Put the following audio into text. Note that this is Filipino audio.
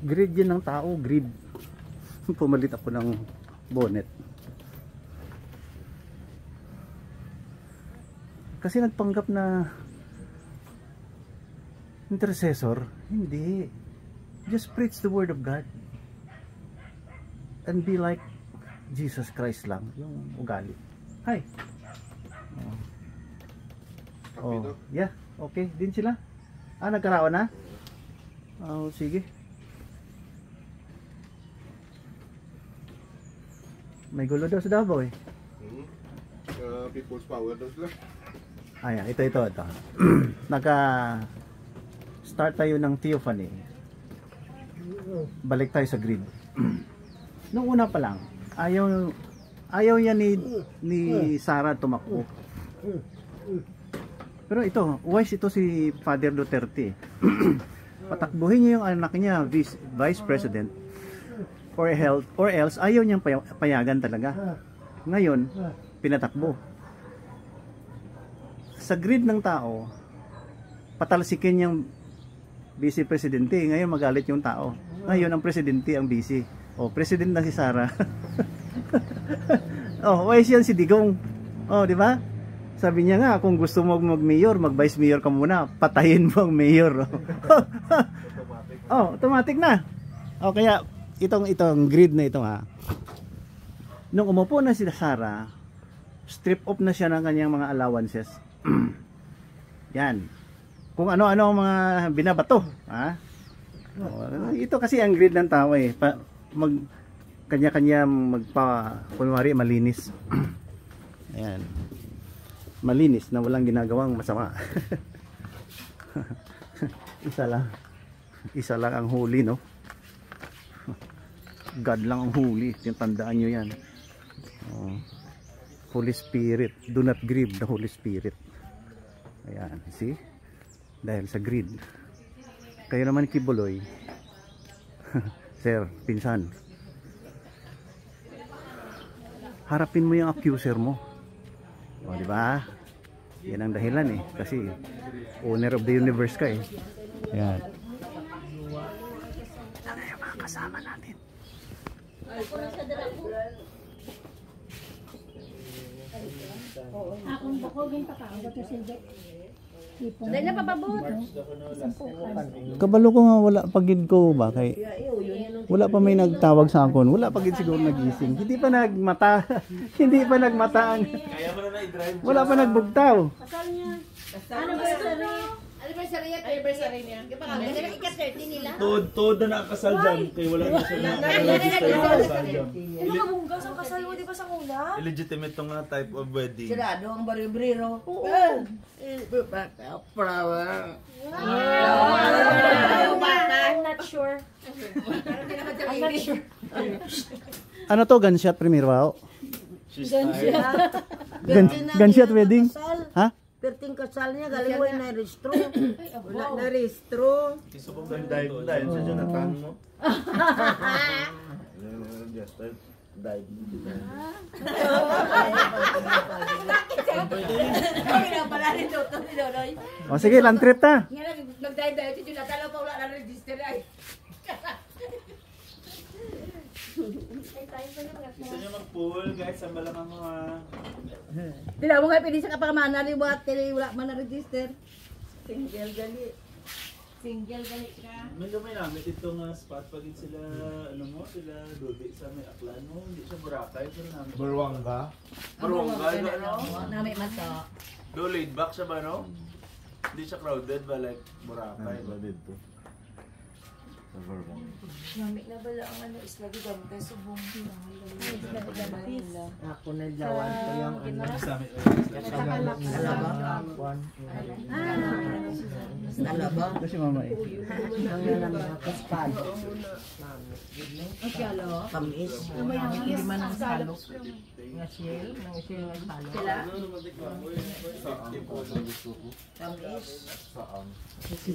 Greed yan ng tao, greed. Pumalit ako ng bonnet. Kasi nagpanggap na intercessor. Hindi. Just preach the word of God. And be like Jesus Christ lang. Yung ugali. Hi. Oh, yeah. Okay. Din sila? Nagkarawan na? Oh, sige. May gulo daw sa Davao eh. People's power daw sila. Ayan, ito. Naka-start tayo ng theophany. Balik tayo sa grid. Nung una pa lang, ayaw yan ni Sarah tumakbo. Pero ito, wise ito si Father Duterte. Patakbuhin niya yung anak niya, Vice President, or else ayaw niyang payagan talaga. Ngayon, pinatakbo. Sa grid ng tao, patalsikin yung Vice Presidente. Ngayon magalit yung tao. Ngayon ang Presidente ang Vice. President na si Sarah. Wise yan si Digong. Di ba? Sabi niya nga, kung gusto mo mag-mayor, mag-vice mayor ka muna, patayin mo ang mayor. Automatic na. Kaya itong grid na ito nung umupo na si Sarah, strip off na siya ng kanyang mga allowances. Yan. Kung ano-ano ang mga binabato. Ito kasi ang grid ng tao eh. Kanya-kanya kunwari malinis. Ayan. Malinis na walang ginagawang masama. Isa lang ang huli, no? God lang ang huli. Tandaan nyo yan. Holy Spirit. Do not grieve the Holy Spirit. Ayan, see? Dahil sa greed. Kayo naman Kibuloy. Sir, pinsan. Harapin mo yung accuser mo. Di ba? Yan ang dahilan eh. Kasi owner of the universe ka eh. Ayan. Ano yung mga kasama natin? Akong bukogin pa ka. Bato silbi. Dahil na papabot. Kabalo ko nga wala pagid ko ba kay wala pa may nagtawag sa akin. Wala pagid siguro nagising. Hindi pa nagmata. Hindi pa nagmataan. Kaya mo na i-drive. Wala pa nagbugtaw. Kasal niya. Ano ba sa Anniversary at anniversary niya. Kaya pa ika-30 nila. Todo na nakakasal dyan. Kaya wala na siya na-register na kasal dyan. Ano ka bunggas ang kasal mo, di ba sa una? Illegitimate tong nga type of wedding. Sirado ang baribrero. Flower. I'm not sure. I'm not sure. Ano to? Gunshot premier wow? Gunshot wedding? Ha? Perting kasal niya, galing mo yung na-restro. Wala na-restro. Isa pa ba dive sa Jonathan mo? Just dive. Sige, land trip ta. Nag-dive si Jonathan, pa wala na-register ay. Gusto niyo mag-pool guys, sa malamang mga... Tila mo nga, pili sa kapamana rin buhat, wala man na-register. Single gali. Single gali ka. May namin itong spot pag sila, sila Dodi sa may Aklan mo, hindi siya Boracay, pero namin. Barwanga. Barwanga, ano? Namin mato. Do laid back siya ba, no? Hindi siya crowded ba, like Boracay? Crowded to. Namik na bala ang isla di ganda subong. Ako na lawan ko yung Talaba. Ito si mama eh. Ang namin ako spad. Kamis. Hindi man ang salo. Nga shell. Nga shell ang salo. Sila? Kamis.